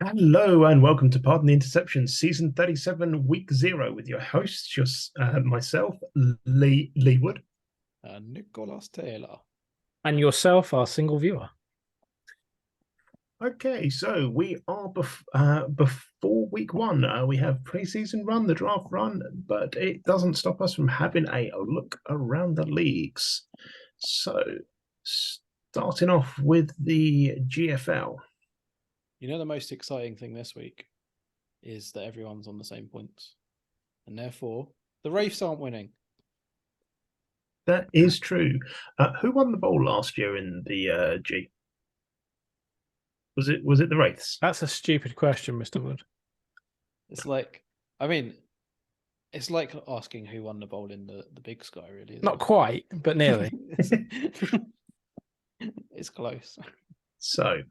Hello and welcome to Pardon the Interception, Season 37, Week 0, with your hosts, myself, Lee Wood. Nicholas Taylor. And yourself, our single viewer. Okay, so we are before Week 1. We have pre-season run, the draft run, but it doesn't stop us from having a look around the leagues. So, starting off with the GFL. You know, the most exciting thing this week is that everyone's on the same points. And therefore, the Wraiths aren't winning. That is true. Who won the bowl last year in the G? Was it the Wraiths? That's a stupid question, Mr. Wood. It's like, it's like asking who won the bowl in the Big Sky, really. Not quite, but nearly. It's close. So,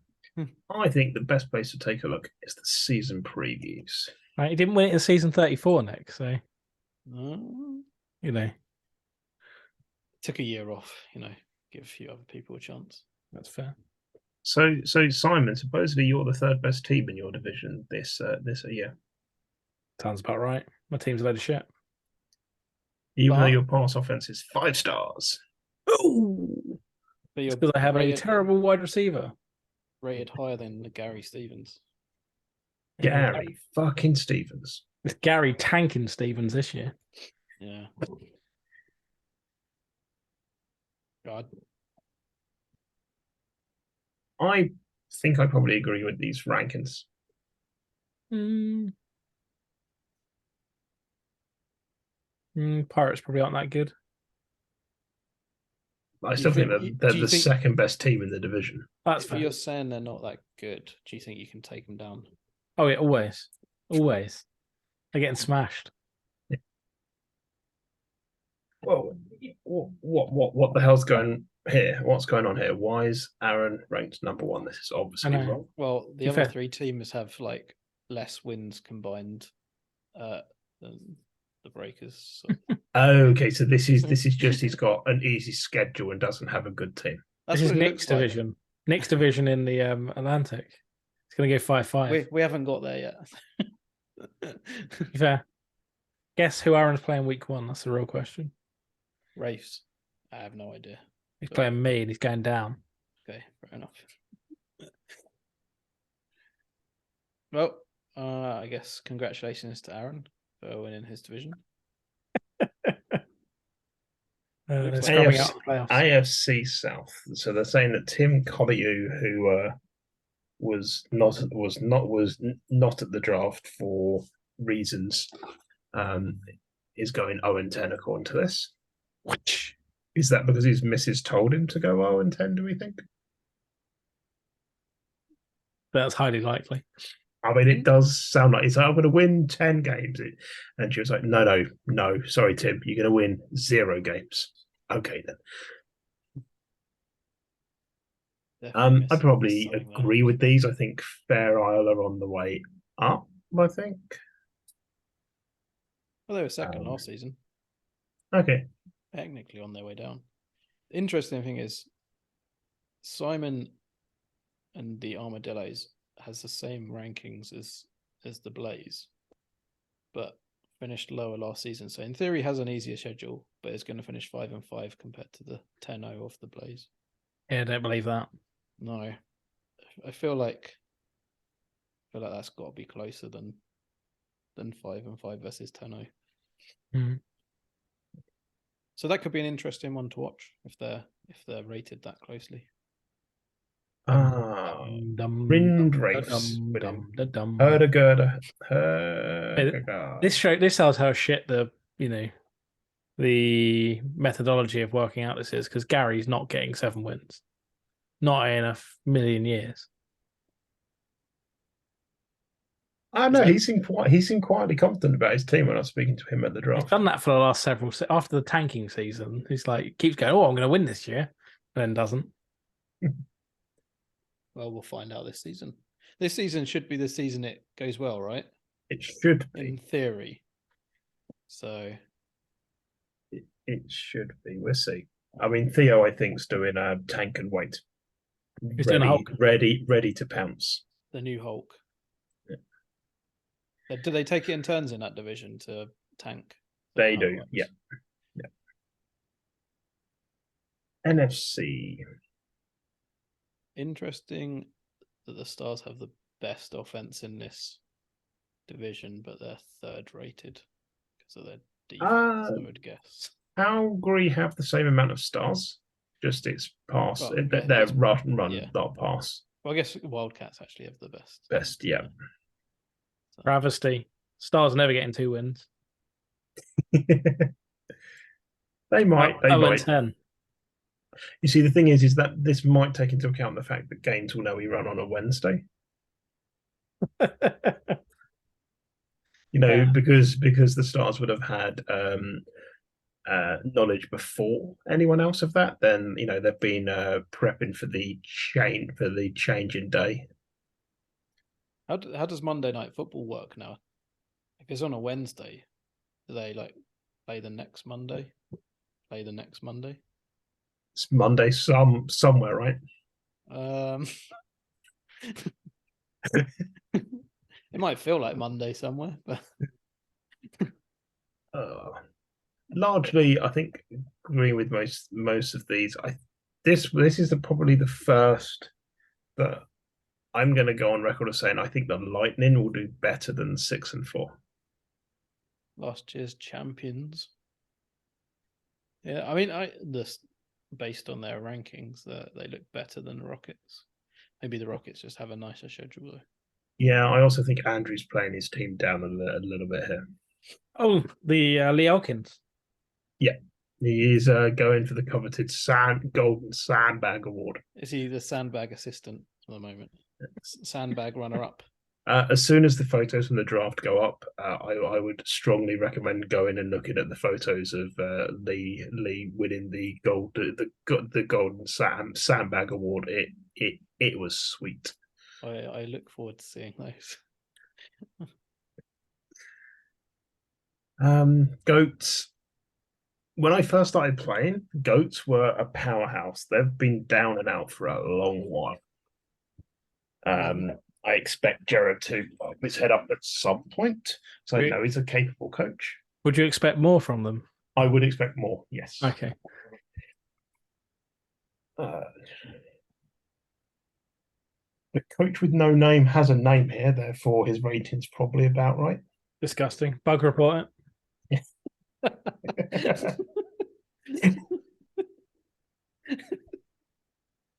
I think the best place to take a look is the season previews. Right, he didn't win it in season 34, Nick, so, you know. Took a year off, give a few other people a chance. That's fair. So Simon, supposedly you're the third best team in your division this year. Sounds about right. My team's a load of shit. Even though your pass offense is 5 stars. Ooh! Because I have a terrible wide receiver. Rated higher than Gary Stevens. Gary fucking Stevens. It's Gary tanking Stevens this year. Yeah. God. I think I probably agree with these rankings. Pirates probably aren't that good. I still think that they're the second best team in the division. That's fair. You're saying they're not that good. Do you think you can take them down? Oh, yeah, always. Always. They're getting smashed. Yeah. Well, what the hell's going here? What's going on here? Why is Aaron ranked number 1? This is obviously wrong. Well, the other 3 teams have like less wins combined than the Breakers. So. Okay, so this is just he's got an easy schedule and doesn't have a good team. This is Nick's division. Like. Nick's division in the Atlantic. It's going to go 5-5. We haven't got there yet. Fair. Guess who Aaron's playing week 1? That's the real question. Wraiths. I have no idea. He's playing me and he's going down. Okay, fair enough. Well, I guess congratulations to Aaron for winning his division. AFC South. So they're saying that Tim Collier, who was not at the draft for reasons, is going 0-10 according to this. Which is that because his missus told him to go 0-10? Do we think? That's highly likely. I mean, it does sound like he's like, I'm going to win 10 games. And she was like, no. Sorry, Tim. You're going to win 0 games. Okay, then. I probably agree with these. I think Fair Isle are on the way up, I think. Well, they were second last season. Okay. Technically on their way down. The interesting thing is Simon and the Armadillos has the same rankings as the Blaze, but finished lower last season. So in theory has an easier schedule, but is going to finish 5-5 compared to the 10-0 of the Blaze. Yeah, I don't believe that. No. I feel like that's got to be closer than 5-5 versus 10-0. Mm-hmm. So that could be an interesting one to watch if they're rated that closely. Rind Race. Herda. This shows how shit the methodology of working out this is, because Gary's not getting 7 wins. Not in a million years. I know he seemed quietly confident about his team when I was speaking to him at the draft. He's done that for the last several. After the tanking season, he's like keeps going, "Oh, I'm going to win this year," and then doesn't. Well, we'll find out this season. This season should be the season it goes well, right? It should be, in theory. So it should be. We'll see. I mean, Theo, I think, is doing a tank and wait. He's doing a Hulk. Ready to pounce. The new Hulk. Do they take it in turns in that division to tank? They do, yeah. NFC. Interesting that the Stars have the best offense in this division, but they're third rated because of their defense, I would guess. Calgary have the same amount of stars, just it's pass. Well, they're it's, run, yeah. not pass. Well, I guess Wildcats actually have the best. Best, yeah. So. Travesty. Stars never getting 2 wins. They might. They might. 10. You see, the thing is that this might take into account the fact that games will know we run on a Wednesday. Yeah. because the Stars would have had knowledge before anyone else of that. Then they've been prepping for the change in day. How does Monday Night Football work now? If it's on a Wednesday, do they play the next Monday? Play the next Monday? It's Monday somewhere, right? It might feel like Monday somewhere, but largely, I think agreeing with most of these. This is probably the first that I'm going to go on record of saying I think the Lightning will do better than 6 and 4. Last year's champions. Yeah, I mean, based on their rankings, they look better than the Rockets. Maybe the Rockets just have a nicer schedule, though. Yeah, I also think Andrew's playing his team down a little bit here. Oh, the Lee Elkins. Yeah, he is going for the coveted Golden Sandbag Award. Is he the sandbag assistant at the moment? Sandbag runner-up. As soon as the photos from the draft go up, I would strongly recommend going and looking at the photos of Lee winning the Golden Sandbag Award. It was sweet. I look forward to seeing those. Goats. When I first started playing, Goats were a powerhouse. They've been down and out for a long while. I expect Jared to pop his head up at some point. So I know he's a capable coach. Would you expect more from them? I would expect more, yes. Okay. The coach with no name has a name here, therefore his rating's probably about right. Disgusting. Bug report it.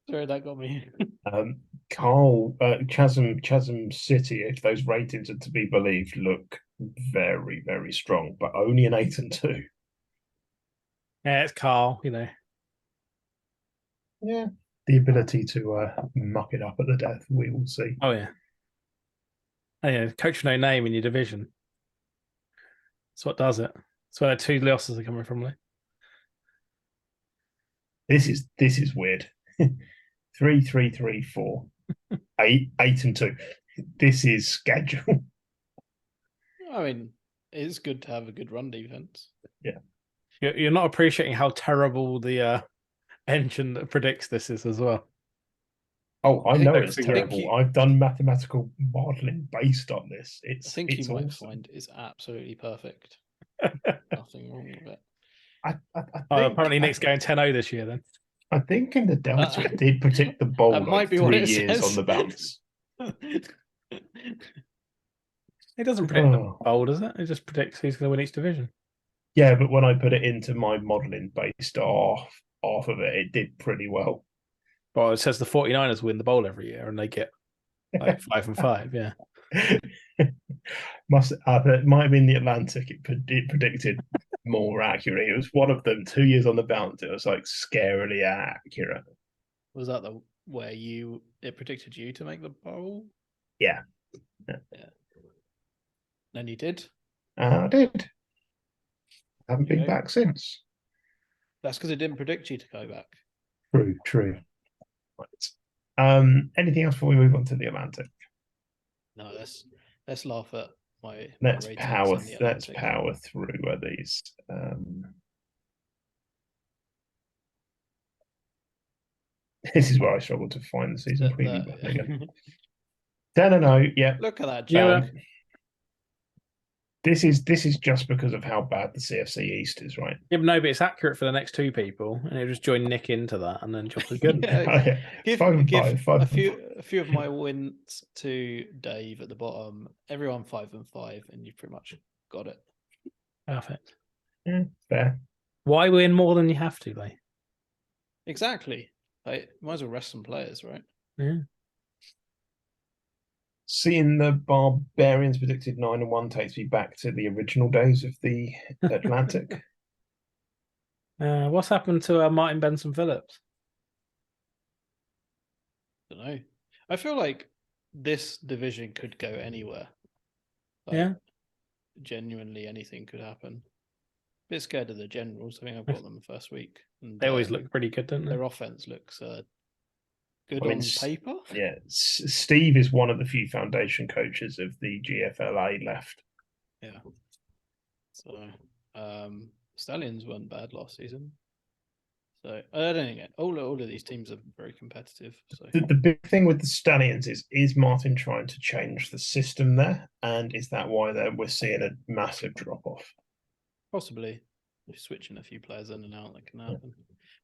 Sorry, that got me. Carl, Chasm City, if those ratings are to be believed, look very, very strong, but only an 8 and 2. Yeah, it's Carl, Yeah. The ability to muck it up at the death, we will see. Oh, yeah. Oh, yeah, coach with no name in your division. That's what does it. That's where the 2 losses are coming from, Lee. This is weird. 3-3-3-4. 8 and 2. This is schedule. I mean, it's good to have a good run defense. Yeah. You're not appreciating how terrible the engine that predicts this is as well. Oh, I know it's terrible. I've done mathematical modeling based on this. I think you might find it's absolutely perfect. Nothing wrong with it. I apparently Nick's going 10-0 this year then. I think in the Delta it did predict the bowl like 3 years on the bounce. It doesn't predict the bowl, does it? It just predicts who's going to win each division. Yeah, but when I put it into my modelling based off of it, it did pretty well. Well, it says the 49ers win the bowl every year and they get like 5 and 5, yeah. It might have been the Atlantic. It predicted more accurately. It was one of them 2 years on the bounce. It was like scarily accurate. Was that the where it predicted you to make the bowl? Yeah. And you did? I did. I haven't been back since. That's because it didn't predict you to go back. True. Right. Anything else before we move on to the Atlantic? No, let's laugh at my let's power through these. This is where I struggle to find the season preview button again. 10-0, yeah. Look at that, John. This is just because of how bad the CFC East is, right? Yeah, but no, but it's accurate for the next two people, and it'll just join Nick into that, and then Chopper's good. Yeah. Oh, yeah. Give 5 and give 5, 5 a and few of my wins to Dave at the bottom. Everyone 5 and 5, and you've pretty much got it. Perfect. fair. Why win more than you have to, Lee? Exactly. Like, might as well rest some players, right? Yeah. Seeing the Barbarians predicted 9 and 1 takes me back to the original days of the Atlantic. What's happened to Martin Benson Phillips? Don't know. I feel like this division could go anywhere. Like, Yeah. Genuinely anything could happen. Bit scared of the Generals. I think I've got them the first week. And They always look pretty good, don't they? their offense looks good I mean, on paper. Yeah, Steve is one of the few foundation coaches of the GFLA left. Yeah. So, Stallions weren't bad last season. So I don't think all of these teams are very competitive. So The big thing with the Stallions is Martin trying to change the system there, and is that why we're seeing a massive drop off? possibly switching a few players in and out, that can happen.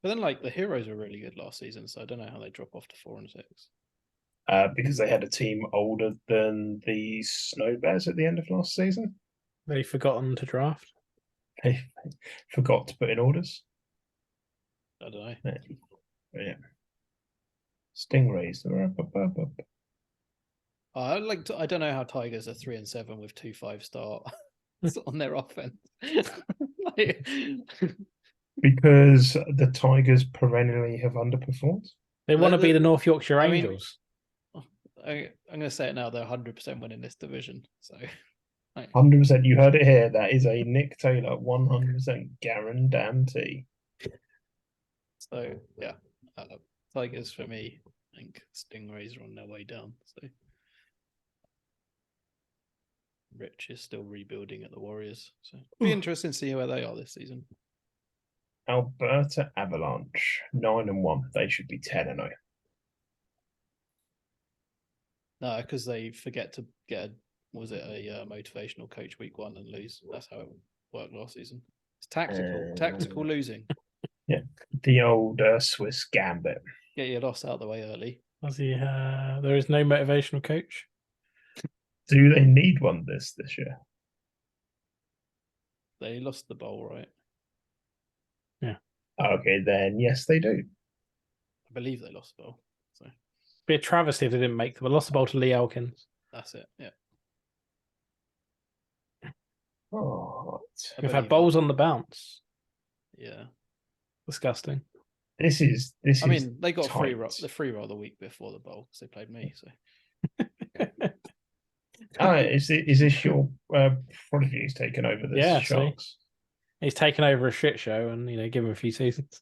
But then, like, the Heroes were really good last season, so I don't know how they drop off to 4 and 6. Because they had a team older than the Snow Bears at the end of last season. They've forgotten to draft. They forgot to put in orders. I don't know. Yeah. Stingrays. I don't know how Tigers are 3 and 7 with 2 5-star on their offense. Like, Because the Tigers perennially have underperformed. They want to be the North Yorkshire I mean, Angels. I'm going to say it now. They're 100% winning this division. So, 100%. You heard it here. That is a Nick Taylor 100% guarantee. So yeah, Tigers for me. I think Stingrays are on their way down. So Rich is still rebuilding at the Warriors. So it'll be interesting to see where they are this season. Alberta Avalanche 9 and 1. They should be 10 and 0. No, because they forget to get a motivational coach week 1 and lose. That's how it worked last season. It's tactical losing. Yeah, the old Swiss gambit. Get your loss out of the way early. There is no motivational coach. Do they need one this year? They lost the bowl, right? Yeah. Okay, then yes, they do. I believe they lost the bowl. So Be a travesty if they didn't make them. I lost the ball to Lee Elkins. that's it. Yeah. Oh, We've had bowls on the bounce. Yeah. Disgusting. This is. I mean, they got tight. the free roll the week before the bowl because they played me. So Is this your prodigy who's taken over the Sharks? He's taken over a shit show and give him a few seasons.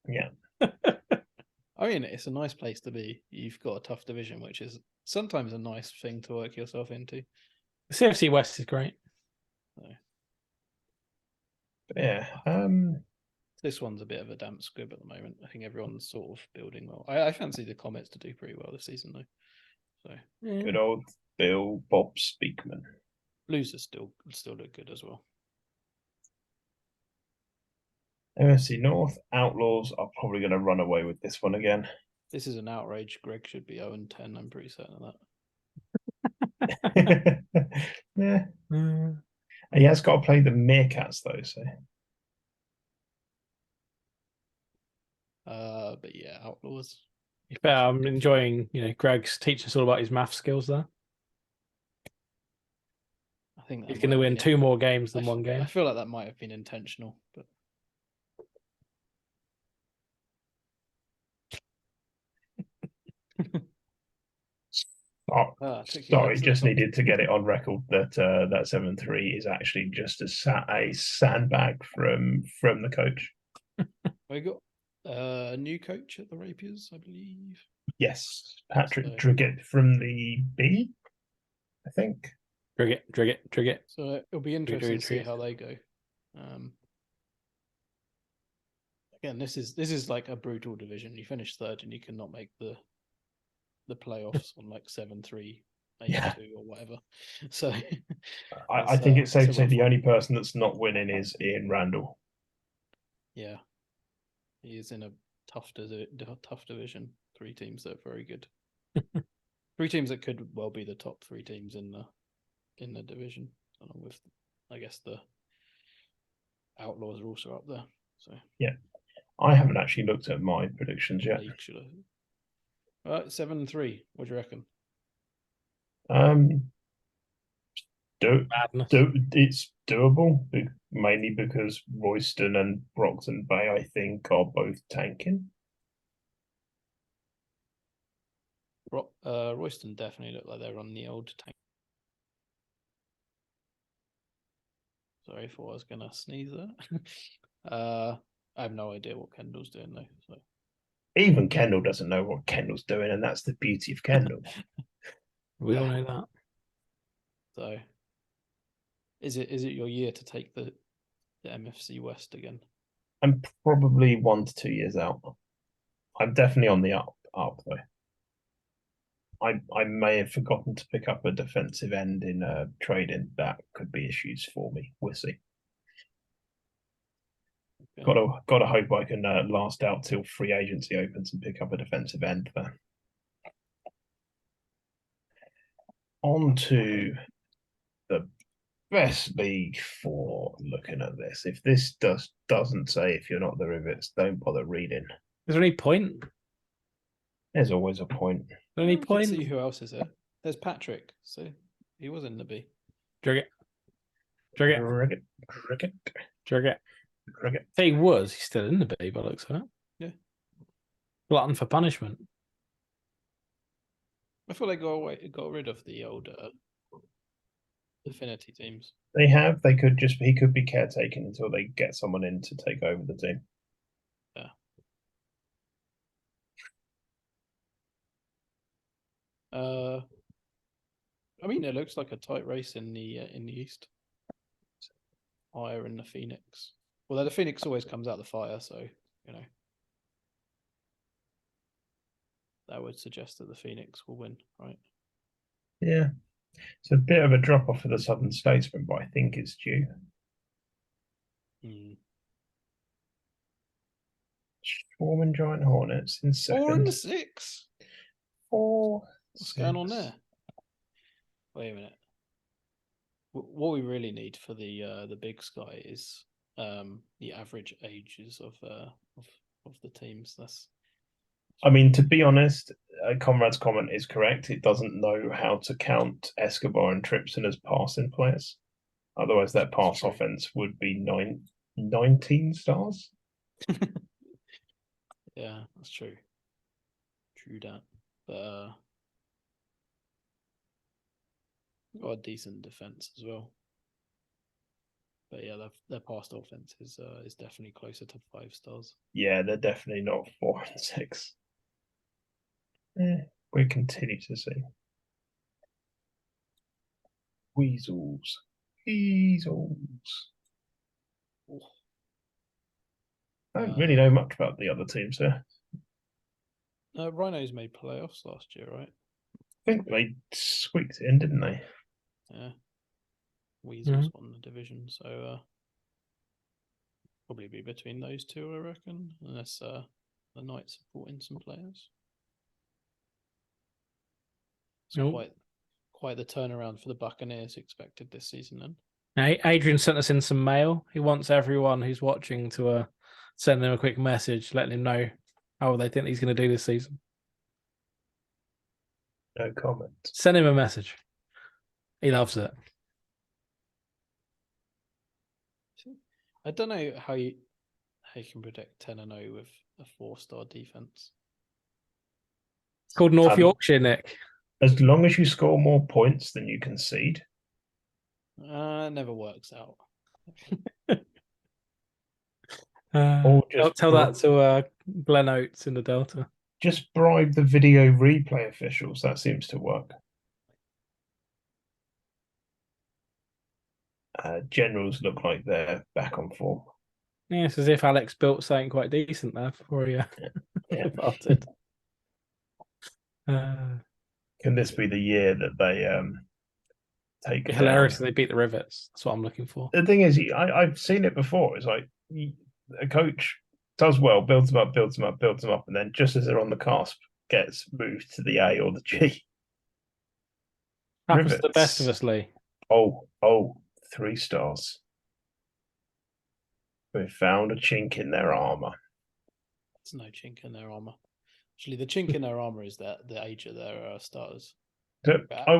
Yeah. I mean, it's a nice place to be. You've got a tough division, which is sometimes a nice thing to work yourself into. The CFC West is great. So, yeah. This one's a bit of a damp squib at the moment. I think everyone's sort of building well. I fancy the Comets to do pretty well this season, though. So good old Bill Bob Speakman. Losers still look good as well. MFC North Outlaws are probably going to run away with this one again. This is an outrage. Greg should be 0-10. I'm pretty certain of that. Yeah. He has got to play the Meerkats though, so. But yeah, Outlaws. I'm enjoying, Greg's teaching us all about his math skills there. I think he's going to win 2 more games than 1 game. I feel like that might have been intentional, but. Sorry, just needed to get it on record that that 7-3 is actually just a sandbag from the coach. We got a new coach at the Rapiers, I believe. Yes, Patrick Driggett from the B, I think. Driggett. So it'll be interesting to see how they go. Again, this is like a brutal division. You finish 3rd and you cannot make the playoffs on like 7-3 82 or whatever. So I think it's safe to say rough the one. only person that's not winning is Ian Randall. Yeah, he is in a tough division. 3 teams that are very good. 3 teams that could well be the top 3 teams in the division, along with, I guess, the Outlaws are also up there. So yeah, I haven't actually looked at my predictions yet. League should have. 7-3. What do you reckon? It's doable, mainly because Royston and Brockton Bay, I think, are both tanking. Royston definitely look like they're on the old tank. Sorry, I thought I was gonna sneeze there. I have no idea what Kendall's doing though. So Even Kendall doesn't know what Kendall's doing, and that's the beauty of Kendall. We all know that. So is it your year to take the MFC West again? I'm probably 1 to 2 years out. I'm definitely on the up though. I may have forgotten to pick up a defensive end in trading. That could be issues for me. We'll see. Okay. Gotta hope I can last out till free agency opens and pick up a defensive end there. On to the best league for looking at this. If this doesn't say if you're not the rivets, don't bother reading. Is there any point? There's always a point. Is there any Let's point? see who else is there. There's Patrick. So he was in the B. Drag it. Cricket. If he was, he's still in the B by the looks of it. Yeah. Glutton for punishment. I feel they got rid of the old affinity teams. They have. He could be caretaking until they get someone in to take over the team. Yeah. I mean, it looks like a tight race in the East. Fire and the Phoenix. Well, the Phoenix always comes out the fire, so that would suggest that the Phoenix will win, right? Yeah, it's a bit of a drop off for the Southern Statesman, but I think it's due. Swarm and Giant Hornets in second. 4 and 6. 4. What's going on there? Wait a minute. What we really need for the Big Sky is the average ages of the teams. I mean, to be honest, Conrad's comment is correct. It doesn't know how to count Escobar and Tripson as passing players. Otherwise, their pass offense would be 19 stars. Yeah, that's true. True that. But got a decent defense as well. But yeah, their past offense is definitely closer to 5 stars. Yeah, they're definitely not 4 and 6. We continue to see. Weasels. Oh. I don't really know much about the other teams here. Rhinos made playoffs last year, right? I think they squeaked it in, didn't they? Yeah. Weasels won the division, so probably be between those two, I reckon, unless the Knights have brought in some players. It's quite the turnaround for the Buccaneers expected this season then. Now, Adrian sent us in some mail. He wants everyone who's watching to send him a quick message, letting him know how they think he's going to do this season. No comment. Send him a message. He loves it. I don't know how you can predict 10-0 with a 4-star defense. It's called North Yorkshire, Nick. As long as you score more points than you concede. It never works out. Tell that to Glenn Oates in the Delta. Just bribe the video replay officials. That seems to work. Generals look like they're back on form. Yeah, it's as if Alex built something quite decent there before he departed. Can this be the year that they take It'd be down? hilarious if they beat the Rivets. That's what I'm looking for. The thing is, I've seen it before. It's like a coach does well, builds them up, builds them up, builds them up, and then just as they're on the cusp, gets moved to the A or the G. Happens to the best of us, Lee. Oh, 3 stars. We've found a chink in their armor. There's no chink in their armor. Actually, the chink in their armor is that the age of their starters. I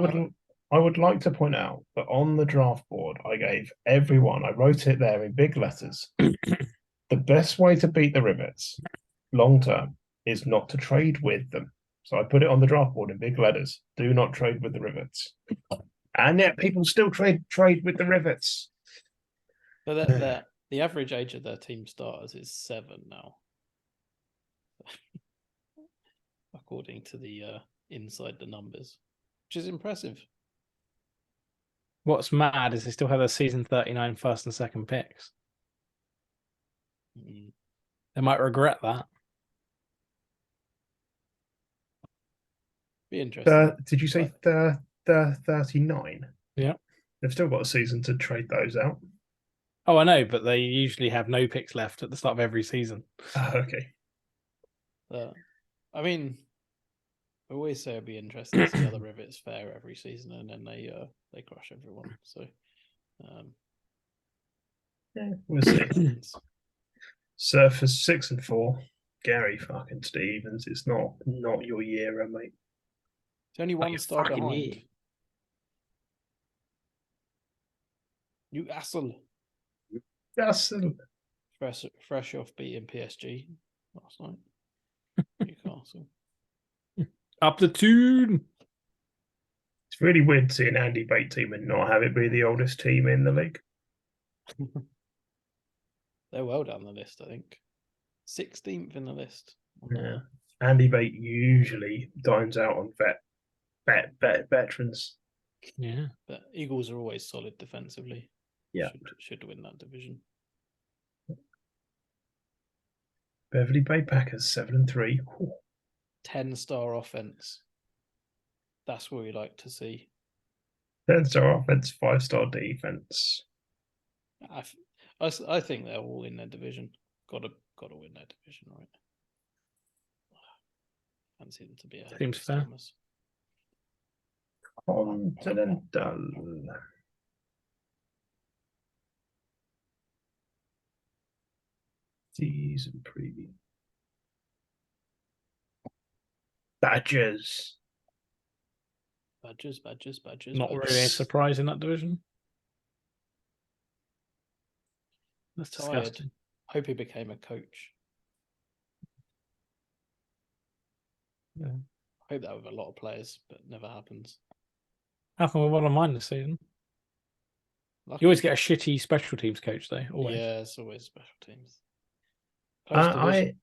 would like to point out that on the draft board, I gave everyone, I wrote it there in big letters. The best way to beat the Rivets long term is not to trade with them. So I put it on the draft board in big letters. Do not trade with the Rivets. And yet people still trade with the Rivets. But the average age of their team starters is 7 now. According to the inside the numbers, which is impressive. What's mad is they still have their season 39 first and second picks. They might regret that. Be interesting. Did you say the 39? Yeah. They've still got a season to trade those out. Oh, I know, but they usually have no picks left at the start of every season. Okay. I mean, I always say it'd be interesting to see other Rivets fare every season, and then they crush everyone. So, yeah, we'll see. Surface 6 and 4. Gary fucking Stevens. It's not your year, mate. It's only 1 star behind. Newcastle. Fresh off beating PSG last night. Newcastle. Up the tune. It's really weird seeing Andy Bate team and not have it be the oldest team in the league. They're well down the list, I think. 16th in the list. Yeah. Andy Bate usually dines out on veterans. Yeah. But Eagles are always solid defensively. Yeah. Should win that division. Beverly Bay Packers 7 and 3. 10-star offense. That's what we like to see. 10-star offense, 5-star defense. I think they're all in their division. Got to win their division, right? Fancy them to be a seems fair. Continental. Season preview. Badgers. Not really a surprise in that division. That's disgusting. Hope he became a coach. Yeah. Hope that with a lot of players, but never happens. How come we're one of mine this season? Lucky. You always get a shitty special teams coach, though. Always. Yeah, it's always special teams.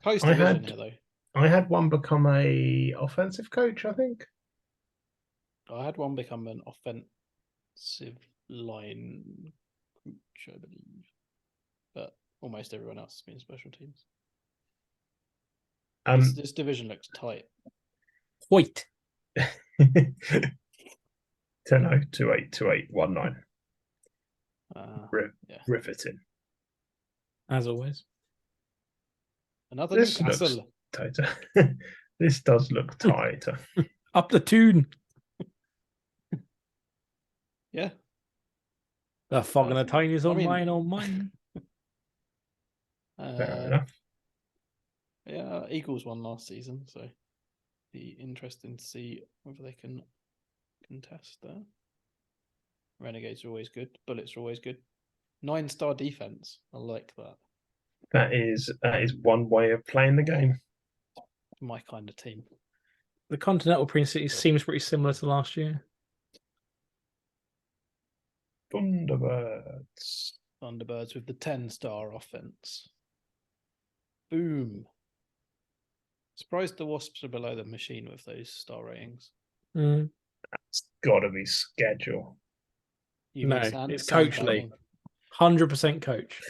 Close division here, though. I had one become a offensive coach, I think. I had one become an offensive line coach, I believe. But almost everyone else has been special teams. This division looks tight. Wait. 10-0, 2-8, 2-8, 1-9. Riveting. As always. Another this Newcastle. Looks tighter. This does look tighter. Up the tune. Yeah. The fog and the tinies on mine. Fair enough. Yeah, Eagles won last season, so be interesting to see whether they can contest there. Renegades are always good. Bullets are always good. 9-star defense. I like that. That is one way of playing the game. My kind of team. The Continental Prince City seems pretty similar to last year. Thunderbirds with the 10-star offense. Boom. Surprised the Wasps are below the Machine with those star ratings. That's got to be schedule. It's Coach Lee. 100% coach.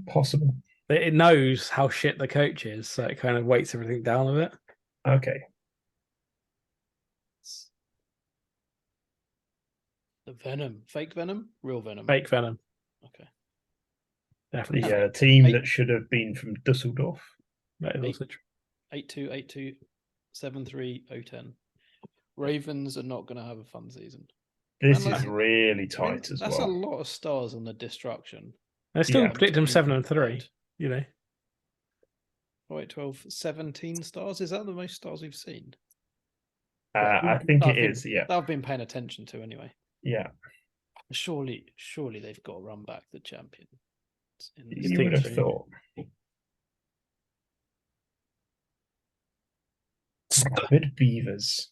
Possible. It knows how shit the coach is, so it kind of weights everything down a bit. Okay. Venom, fake Venom, real Venom. Fake Venom. Okay. Definitely. The team that should have been from Dusseldorf. That is also true. 8282730310. Ravens are not going to have a fun season. This And is really tight as that's well. a lot of stars on the destruction. They still Yeah. predict them 7-3. You know. 8, 12, 17 stars. Is that the most stars we've seen? I think it is. Yeah. That I've been paying attention to anyway. Yeah. Surely they've got to run back the champion. You would have thought. Rapid Beavers.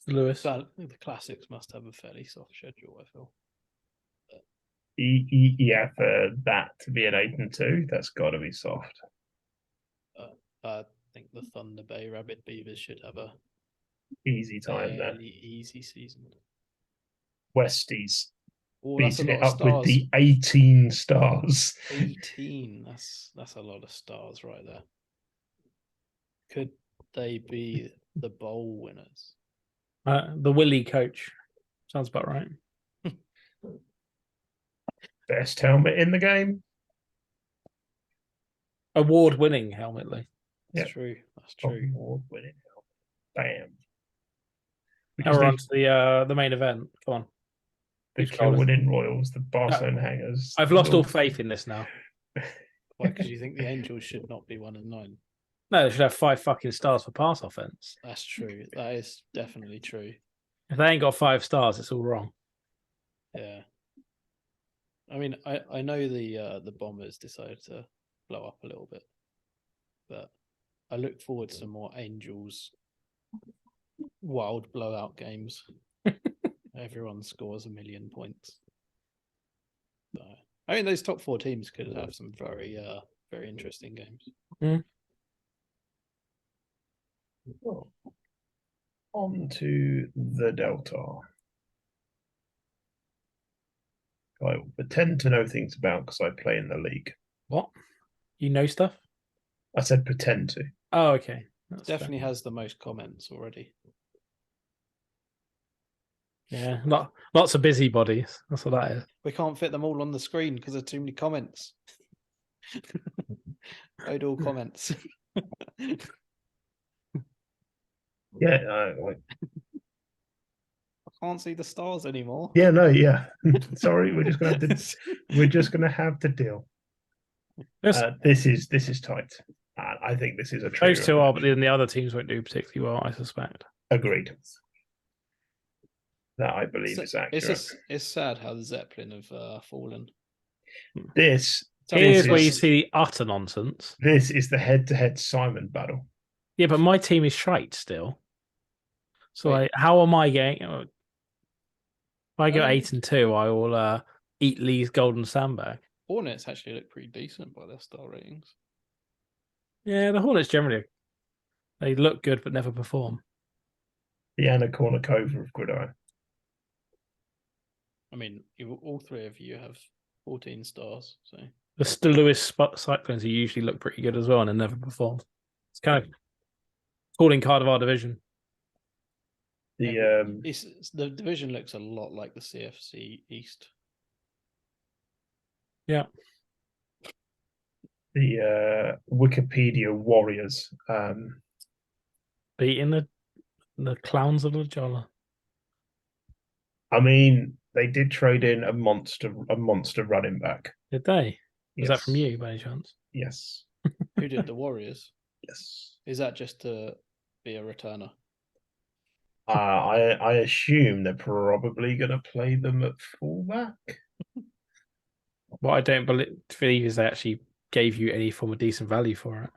Lewis. The classics must have a fairly soft schedule, I feel. Yeah, for that to be an 8-2, that's got to be soft. I think the Thunder Bay Rabbit Beavers should have a easy time there. Easy season. Westies That's a beating lot it of up stars. with the 18 stars. 18. That's a lot of stars right there. Could they be the bowl winners? The Willie coach. Sounds about right. Best helmet in the game. Award-winning helmet, Lee. That's true. That's true. Award-winning helmet. Bam. Now we're on to the main event. Come on. The Kilwinning Royals, the Barcelona Hangers. I've lost all faith in this now. Why? Because you think the Angels should not be 1-9? No, they should have 5 fucking stars for pass offense. That's true. That is definitely true. If they ain't got 5 stars, it's all wrong. Yeah. I mean, I know the Bombers decided to blow up a little bit, but I look forward to some more Angels wild blowout games. Everyone scores 1,000,000 points. So, I mean, those top 4 teams could have some very interesting games. Oh. On to the Delta. I will pretend to know things about because I play in the league. What? You know stuff? I said pretend to. Oh, okay. That's Definitely has the most comments already. Yeah, lots of busybodies. That's what that is. We can't fit them all on the screen because there's too many comments. All comments. Yeah, I can't see the stars anymore. Yeah, no, yeah. Sorry, we're just gonna have to deal. This is tight. I think this is a true. Those two are, but then the other teams won't do particularly well, I suspect. Agreed. That I believe is accurate. It's sad how the Zeppelin have fallen. This Here's where you see the utter nonsense. This is the head-to-head Simon battle. Yeah, but my team is shite still. So like, how am I getting? If I go 8-2, I will eat Lee's golden sandbag. Hornets actually look pretty decent by their star ratings. Yeah, the Hornets generally they look good but never perform. The Anna Kournikova of Gridiron. I mean, all 3 of you have 14 stars. So The Lewis Cyclones who usually look pretty good as well and never perform. It's kind of calling card of our division. The division looks a lot like the CFC East. Yeah. The Wikipedia Warriors. Beating the Clowns of the Jolla. I mean, they did trade in a monster running back. Did they? Was Yes. that from you by any chance? Yes. Who did the Warriors? Yes. Is that just to be a returner? I assume they're probably going to play them at fullback. What I don't believe is they actually gave you any form of decent value for it.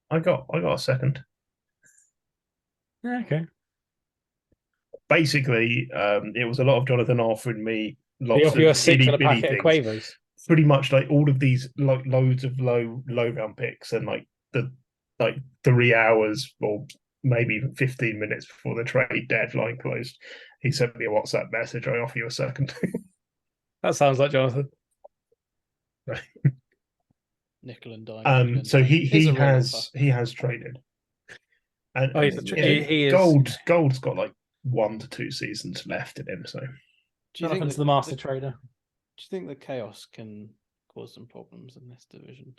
I got a second. Yeah, okay. Basically, it was a lot of Jonathan offering me lots of you a 6 and a bitty packet things. of Quavers. Pretty much like all of these loads of low round picks and like 3 hours or maybe even 15 minutes before the trade deadline closed, he sent me a WhatsApp message. I offer you a second. That sounds like Jonathan. Right. Nickel and dime. So he has traded. And he is. Gold's got like 1 to 2 seasons left in him. So Do you think Relevant to the master trader? Do you think the chaos can cause some problems in this division?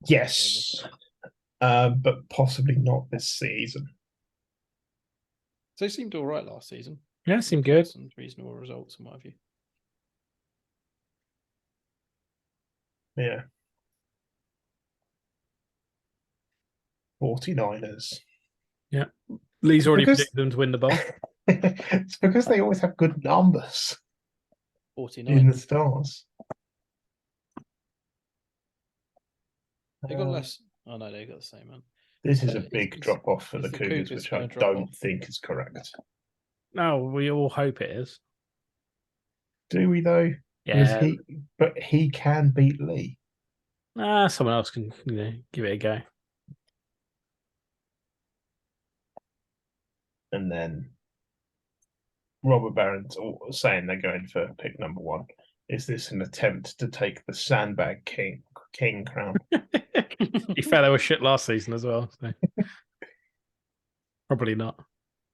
yes, but possibly not this season. They seemed all right last season. Yeah, seemed good. Some reasonable results and what have you. Yeah. 49ers. Yeah. Lee's already Because- predicted them to win the bowl. It's because they always have good numbers 49. in the stars. They got less. Oh no, they got the same man. This is a It's- big it's- drop off for it's the the Cougars, Cougars which I gonna drop don't off. think is correct. No, we all hope it is. Do we though? Yeah. But he can beat Lee. Someone else can give it a go. And then Robert Barron's saying they're going for pick number 1. Is this an attempt to take the sandbag king crown? He felt they were shit last season as well. So. Probably not.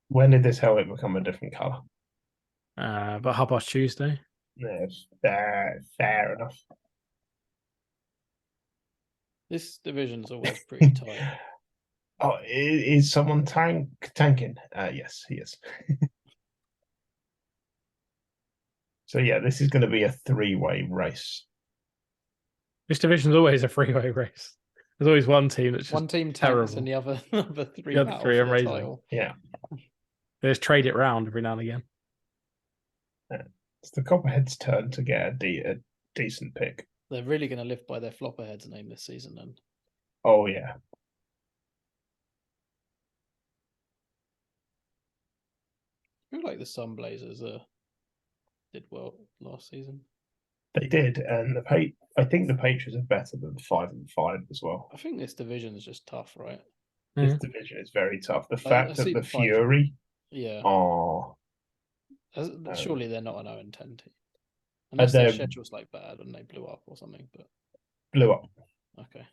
When did this helmet become a different colour? But how about Tuesday? Yes, fair enough. This division's always pretty tight. Oh, is someone tanking? Yes, he is. So yeah, this is going to be a 3-way race. This division's always a 3-way race. There's always one team that's just One team tanks terrible. and the other three The other battle three for are the amazing. title. Yeah, They just trade it round every now and again. it's the Copperheads' turn to get a decent pick. They're really going to live by their flopperheads name this season. Then Oh yeah, I feel like the Sunblazers did well last season. they did, and I think the Patriots are better than 5-5 as well. I think this division is just tough, right? This division is very tough. The I fact that see the the five- Fury Yeah. are Surely they're not an 0-10 team. Unless their schedule's like bad and they blew up or something, but blew up. okay.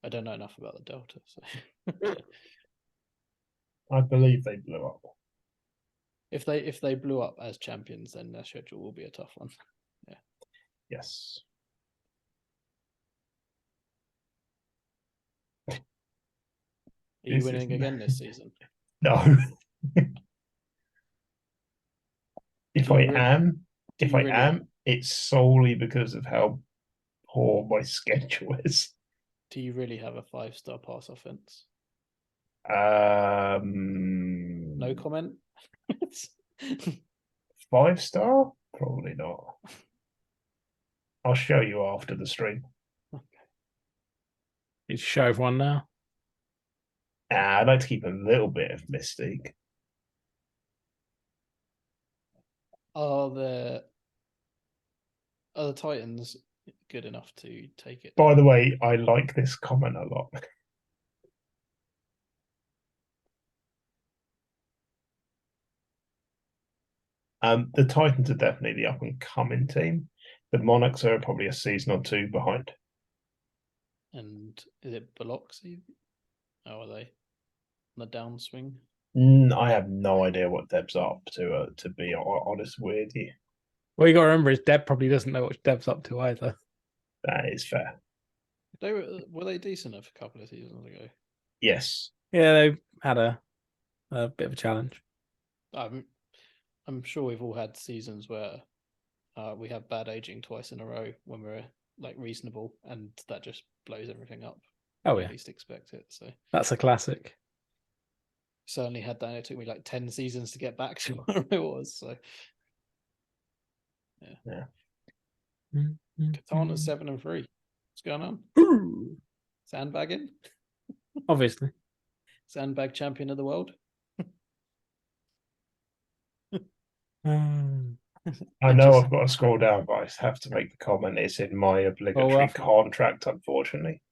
I don't know enough about the Delta, so I believe they blew up. if they blew up as champions, then their schedule will be a tough one. Yes. Are This you is winning again this season? No. If Do you I really- am, do if you I really- am, it's solely because of how poor my schedule is. Do you really have a 5-star pass offense? No comment. 5-star? Probably not. I'll show you after the stream. You show everyone now. I'd like to keep a little bit of mystique. Are the Titans good enough to take it? By the way, I like this comment a lot. The Titans are definitely the up and coming team. The Monarchs are probably a season or 2 behind. And is it Biloxi? How are they on the downswing? I have no idea what Deb's up to be honest with you. What you got to remember is Deb probably doesn't know what Deb's up to either. That is fair. They were they decent a couple of seasons ago? Yes. Yeah, they had a bit of a challenge. I'm sure we've all had seasons where we have bad aging twice in a row when we're like reasonable, and that just blows everything up. Oh You yeah, at least expect it. So that's a classic. certainly had that. And it took me like 10 seasons to get back to where it was. So Yeah. Katana's 7-3. What's going on? Ooh, Sandbagging? obviously. Sandbag champion of the world? I know I've got to scroll down, but I have to make the comment. It's in my obligatory I've- contract, unfortunately.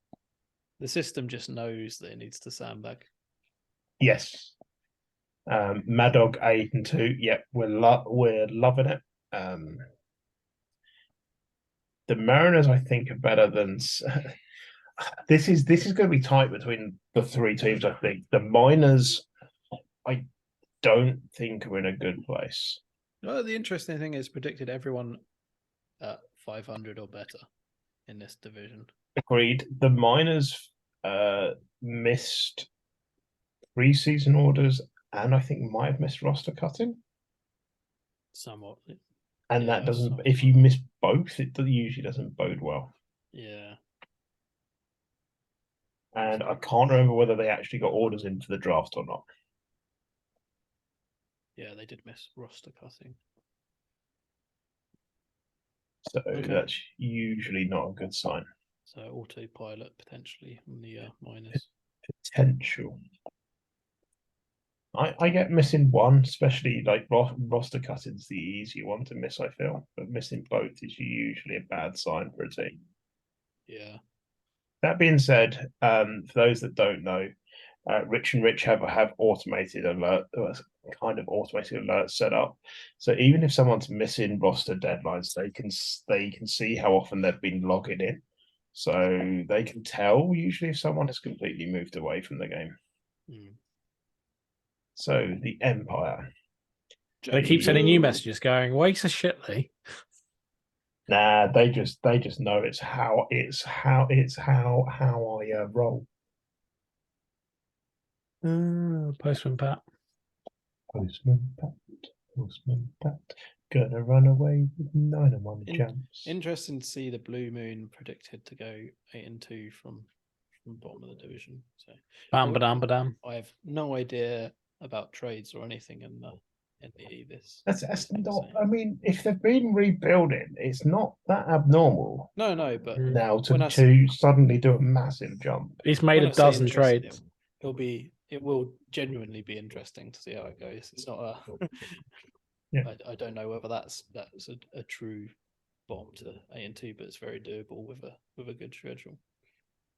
The system just knows that it needs to sandbag. Yes. Mad Dog 8-2. Yep, we're loving it. The Mariners, I think, are better than. This is going to be tight between the 3 teams. I think the Miners. don't think we're in a good place. Well, the interesting thing is predicted everyone at 500 or better in this division. Agreed. The Miners missed pre-season orders, and I think might have missed roster cutting. Somewhat. And Yeah, that doesn't. something If like you that. miss both, it usually doesn't bode well. Yeah. And I can't remember whether they actually got orders in for the draft or not. Yeah, they did miss roster cutting. So Okay. that's usually not a good sign. So autopilot potentially on the Miners. Potential. I get missing one, especially like roster cutting's the easy one to miss, I feel. But missing both is usually a bad sign for a team. Yeah. That being said, for those that don't know, Rich and Rich have automated kind of automated alerts set up. So even if someone's missing roster deadlines, they can see how often they've been logging in. So they can tell usually if someone has completely moved away from the game. Mm. So the Empire. They keep sending you messages going, "Wait a shitly." Nah, they just know it's how I roll. Postman Pat. Postman Pat, gonna run away with 9-1 jumps. Interesting to see the Blue Moon predicted to go 8-2 from bottom of the division. So Bam badam badam. I have no idea about trades or anything in the this. That's not. I mean, if they've been rebuilding, it's not that abnormal. No, but now to suddenly do a massive jump. He's made a dozen trades. It will genuinely be interesting to see how it goes. It's not a. Yeah. I don't know whether that's a true bomb to 8-2, but it's very doable with a good schedule,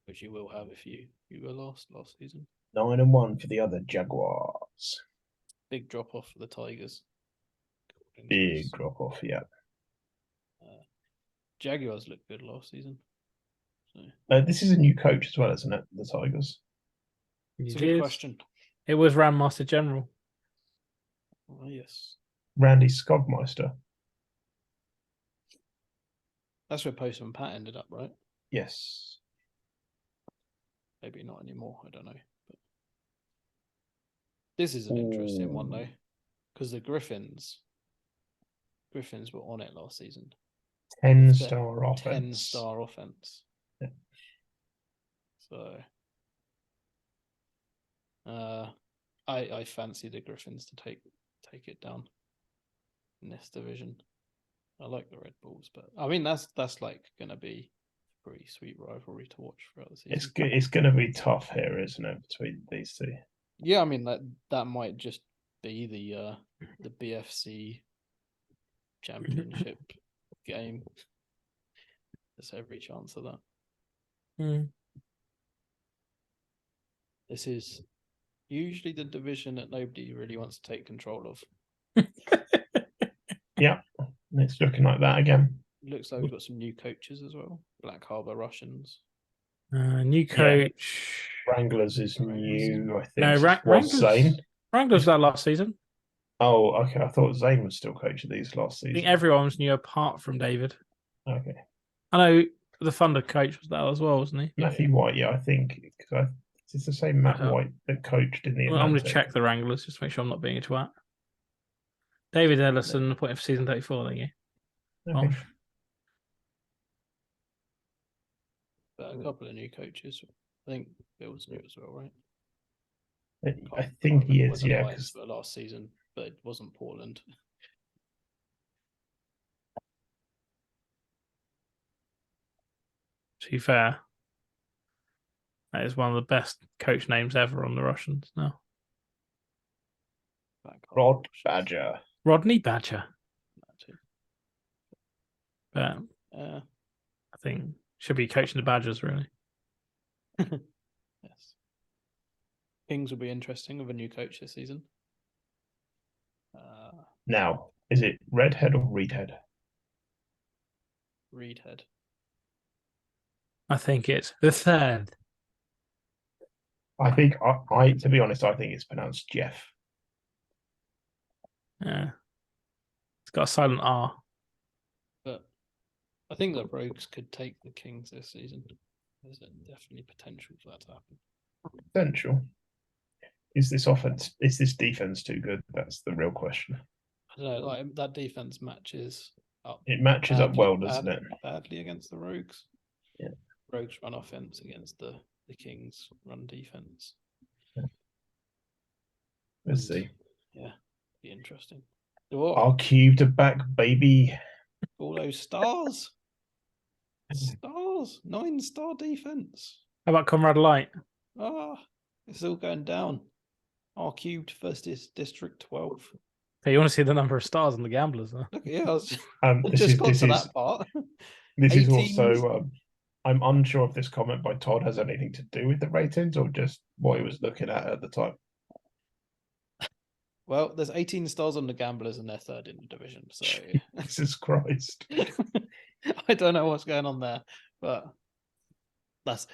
which you will have if you were last season. 9-1 for the other Jaguars. Big drop off for the Tigers. Big drop off, yeah. Jaguars looked good last season. So. This is a new coach as well, isn't it? The Tigers. It's a good question. It was Master General. Oh, yes. Randy Skogmeister. That's where Postman Pat ended up, right? Yes. Maybe not anymore. I don't know. But this is an interesting one though, because the Griffins were on it last season. 10-star offense. 10-star offense. Yeah. So, I fancy the Griffins to take it down in this division. I like the Red Bulls, but I mean that's like going to be a pretty sweet rivalry to watch throughout the season. It's going to be tough here, isn't it, between these two? Yeah, I mean that might just be the BFC championship game. There's every chance of that. Mm. This is usually the division that nobody really wants to take control of. Yeah, it's looking like that again. Looks like we've got some new coaches as well. Black Harbor Russians. New coach. Yeah. Wranglers is new, I think. No, Wranglers was that last season. Oh, okay. I thought Zane was still coaching these last season. I think everyone was new apart from David. Okay. I know the Thunder coach was that as well, wasn't he? Matthew White, yeah, I think. Because it's the same Matt White that coached in the Atlantic. I'm going to check the Wranglers just to make sure I'm not being a twat. David Ellison appointed for season 34, thank you. Okay. But a couple of new coaches. I think Bill's new as well, right? I think he is, yeah. Because last season, but it wasn't Portland. To be fair, that is one of the best coach names ever on the Russians now. Rod Badger. Rodney Badger. But I think should be coaching the Badgers, really. Yes. Kings will be interesting with a new coach this season. Now, is it Redhead or Reedhead? Reedhead. I think it's the third. I think, I to be honest, I think it's pronounced Jeff. Yeah. It's got a silent R. But I think the Rogues could take the Kings this season. There's definitely potential for that to happen. Potential. Is this offense? Is this defense too good? That's the real question. I don't know. Like that defense matches up. It matches up well, doesn't it? Badly against the Rogues. Yeah. Rogues run offense against the Kings run defense. Let's see. Yeah, be interesting. Our cubed back, baby. All those stars. Stars. 9-star defense. How about Comrade Light? It's all going down. R cubed versus District 12. Hey, you want to see the number of stars on the gamblers? Huh? Look, yeah, that part. This 18... is also. I'm unsure if this comment by Todd has anything to do with the ratings or just what he was looking at the time. Well, there's 18 stars on the gamblers and they're third in the division. So Jesus Christ. I don't know what's going on there, but that's.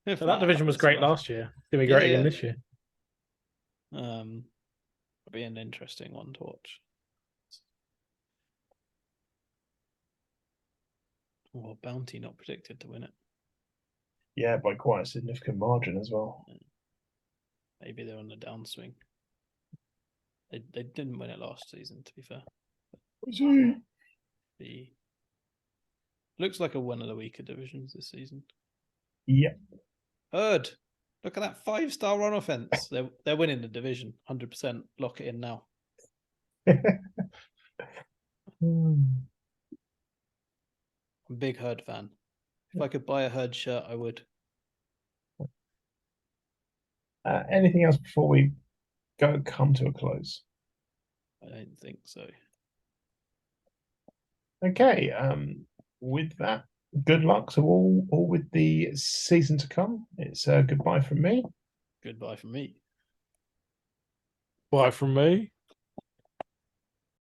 So that division was great last year. Did we great again this year? It'll be an interesting one to watch. Well, Bounty not predicted to win it. Yeah, by quite a significant margin as well. Maybe they're on the downswing. They didn't win it last season, to be fair. Looks like one of the weaker divisions this season. Yeah. Herd. Look at that 5-star run offense. They're winning the division. 100%. Lock it in now. I'm a big Herd fan. If I could buy a Herd shirt, I would. Anything else before we come to a close? I don't think so. Okay. With that, good luck to all with the season to come. It's goodbye from me. Goodbye from me. Bye from me.